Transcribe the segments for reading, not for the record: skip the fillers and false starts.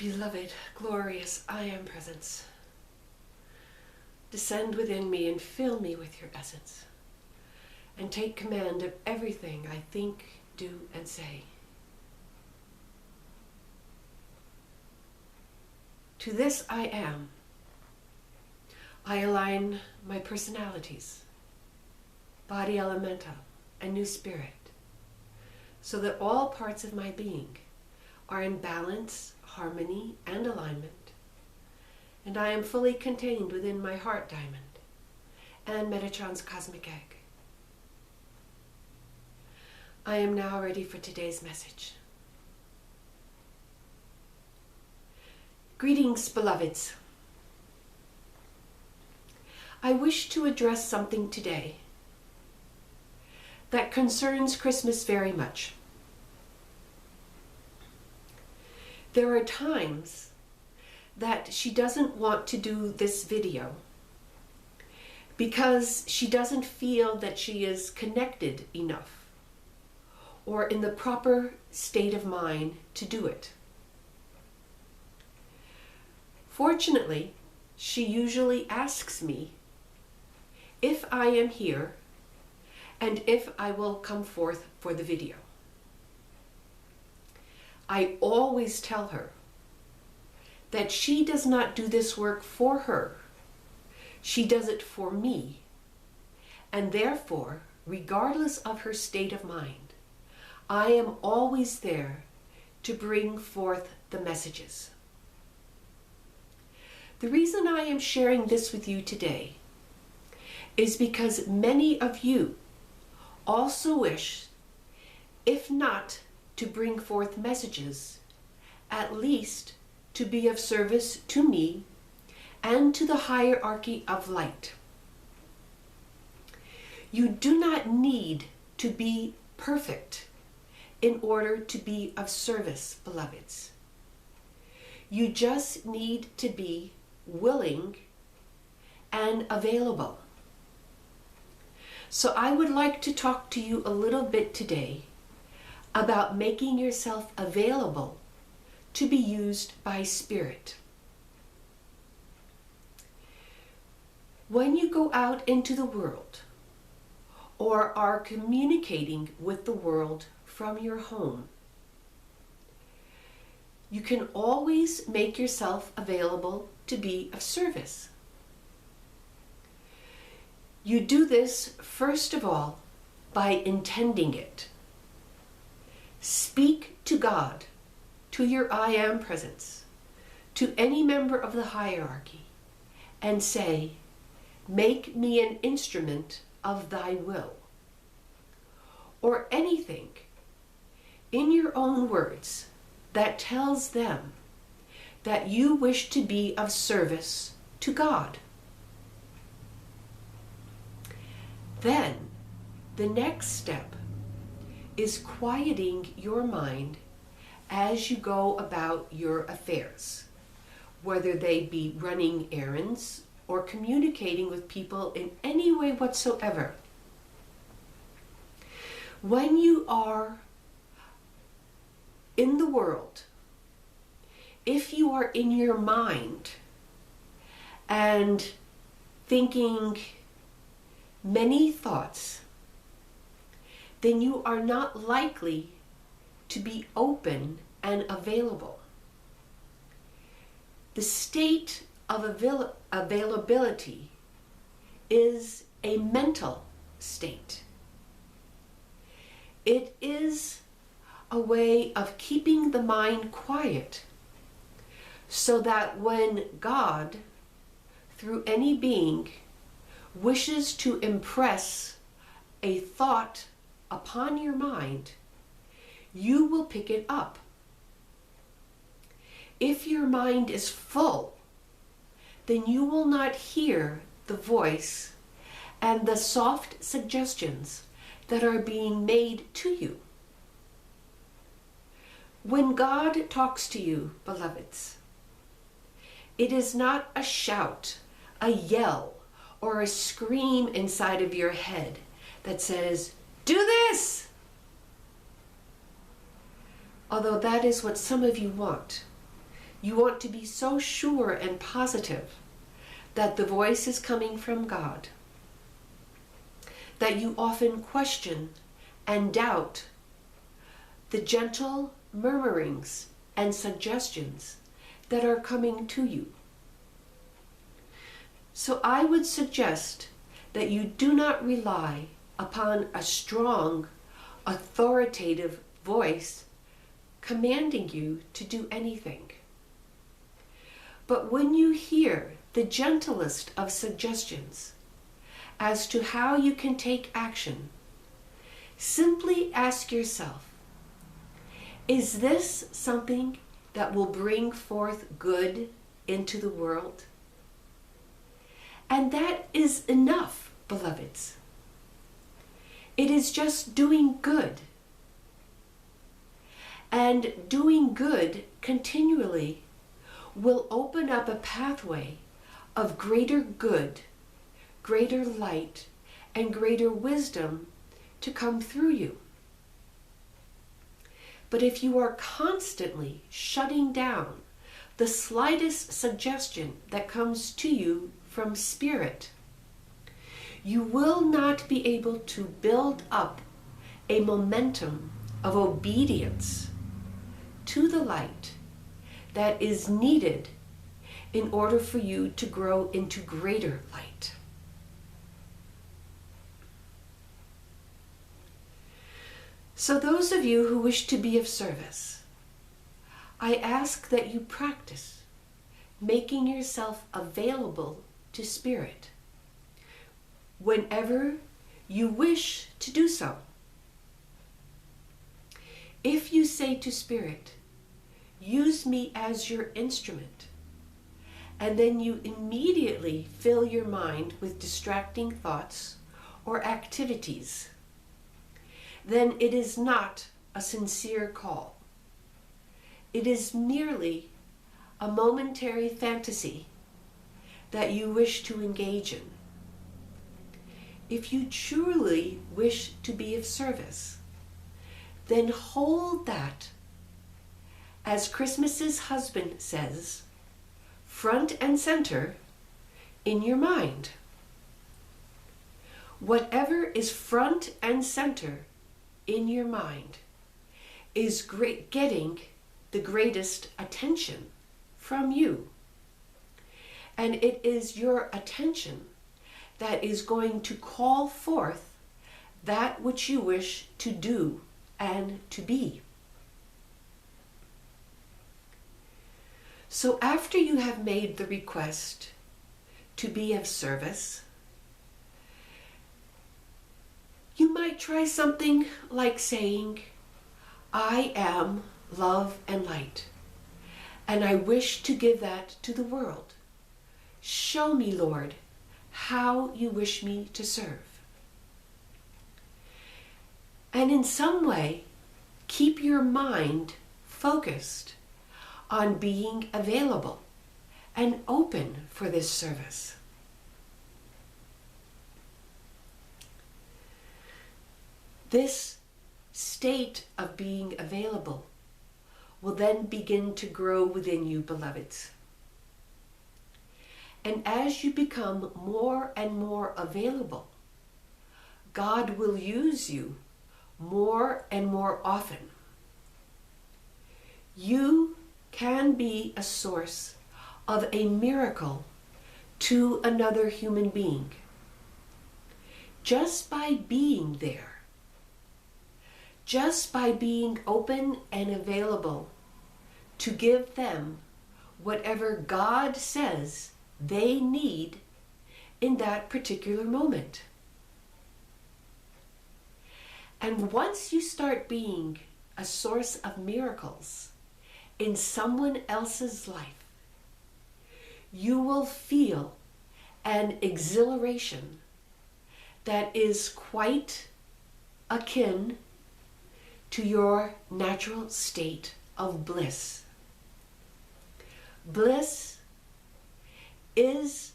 Beloved, glorious I Am Presence, descend within me and fill me with your essence, and take command of everything I think, do, and say. To this I am. I align my personalities, body elemental, and new spirit, so that all parts of my being are in balance, harmony, and alignment, and I am fully contained within my heart diamond and Metatron's cosmic egg. I am now ready for today's message. Greetings, beloveds. I wish to address something today that concerns Christmas very much. There are times that she doesn't want to do this video because she doesn't feel that she is connected enough or in the proper state of mind to do it. Fortunately, she usually asks me if I am here and if I will come forth for the video. I always tell her that she does not do this work for her. She does it for me. And therefore, regardless of her state of mind, I am always there to bring forth the messages. The reason I am sharing this with you today is because many of you also wish, if not to bring forth messages, at least to be of service to me and to the hierarchy of light. You do not need to be perfect in order to be of service, beloveds. You just need to be willing and available. So I would like to talk to you a little bit today about making yourself available to be used by Spirit. When you go out into the world or are communicating with the world from your home, you can always make yourself available to be of service. You do this, first of all, by intending it. Speak to God, to your I Am Presence, to any member of the hierarchy, and say, make me an instrument of thy will. Or anything in your own words that tells them that you wish to be of service to God. Then, the next step is quieting your mind as you go about your affairs, whether they be running errands or communicating with people in any way whatsoever. When you are in the world, if you are in your mind and thinking many thoughts, then you are not likely to be open and available. The state of availability is a mental state. It is a way of keeping the mind quiet so that when God, through any being, wishes to impress a thought upon your mind, you will pick it up. If your mind is full, then you will not hear the voice and the soft suggestions that are being made to you. When God talks to you, beloveds, it is not a shout, a yell, or a scream inside of your head that says, "Do this!" Although that is what some of you want, You want to be so sure and positive that the voice is coming from God, that you often question and doubt the gentle murmurings and suggestions that are coming to you. So I would suggest that you do not rely upon a strong, authoritative voice commanding you to do anything. But when you hear the gentlest of suggestions as to how you can take action, simply ask yourself, is this something that will bring forth good into the world? And that is enough, beloveds. It is just doing good. And doing good continually will open up a pathway of greater good, greater light, and greater wisdom to come through you. But if you are constantly shutting down the slightest suggestion that comes to you from Spirit, you will not be able to build up a momentum of obedience to the light that is needed in order for you to grow into greater light. So those of you who wish to be of service, I ask that you practice making yourself available to Spirit whenever you wish to do so. If you say to Spirit, use me as your instrument, and then you immediately fill your mind with distracting thoughts or activities, then it is not a sincere call. It is merely a momentary fantasy that you wish to engage in. If you truly wish to be of service, then hold that, as Christmas's husband says, front and center in your mind. Whatever is front and center in your mind is getting the greatest attention from you. And it is your attention that is going to call forth that which you wish to do and to be. So after you have made the request to be of service, you might try something like saying, I am love and light, and I wish to give that to the world. Show me, Lord, how you wish me to serve. And in some way, keep your mind focused on being available and open for this service. This state of being available will then begin to grow within you, beloveds. And as you become more and more available, God will use you more and more often. You can be a source of a miracle to another human being just by being there. Just by being open and available to give them whatever God says they need in that particular moment. And once you start being a source of miracles in someone else's life, you will feel an exhilaration that is quite akin to your natural state of bliss. Bliss is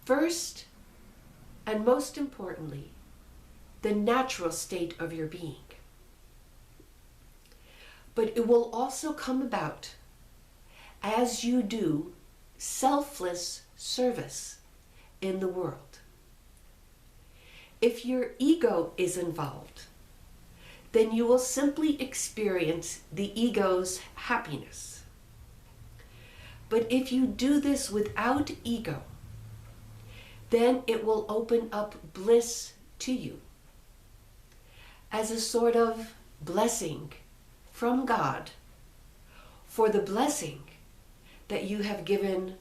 first and most importantly the natural state of your being. But it will also come about as you do selfless service in the world. If your ego is involved, then you will simply experience the ego's happiness. But if you do this without ego, then it will open up bliss to you as a sort of blessing from God for the blessing that you have given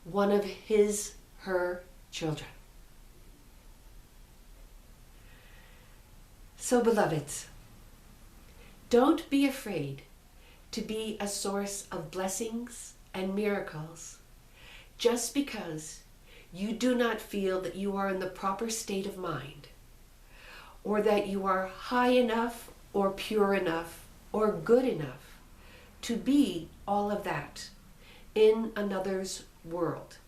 one of his, her children. So, beloveds, don't be afraid to be a source of blessings and miracles just because you do not feel that you are in the proper state of mind, or that you are high enough or pure enough or good enough to be all of that in another's world.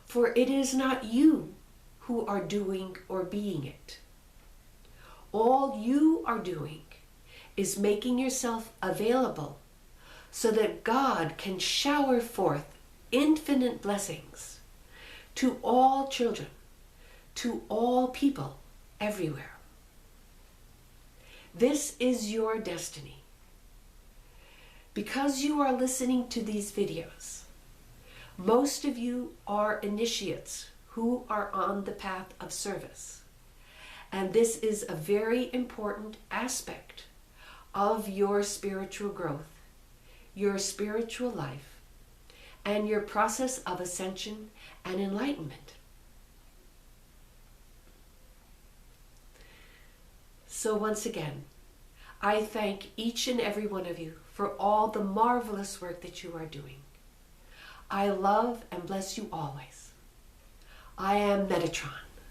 For it is not you who are doing or being it. All you are doing is making yourself available so that God can shower forth infinite blessings to all children, to all people everywhere. This is your destiny. Because you are listening to these videos, most of you are initiates who are on the path of service. And this is a very important aspect of your spiritual growth, your spiritual life, and your process of ascension and enlightenment. So once again, I thank each and every one of you for all the marvelous work that you are doing. I love and bless you always. I am Metatron.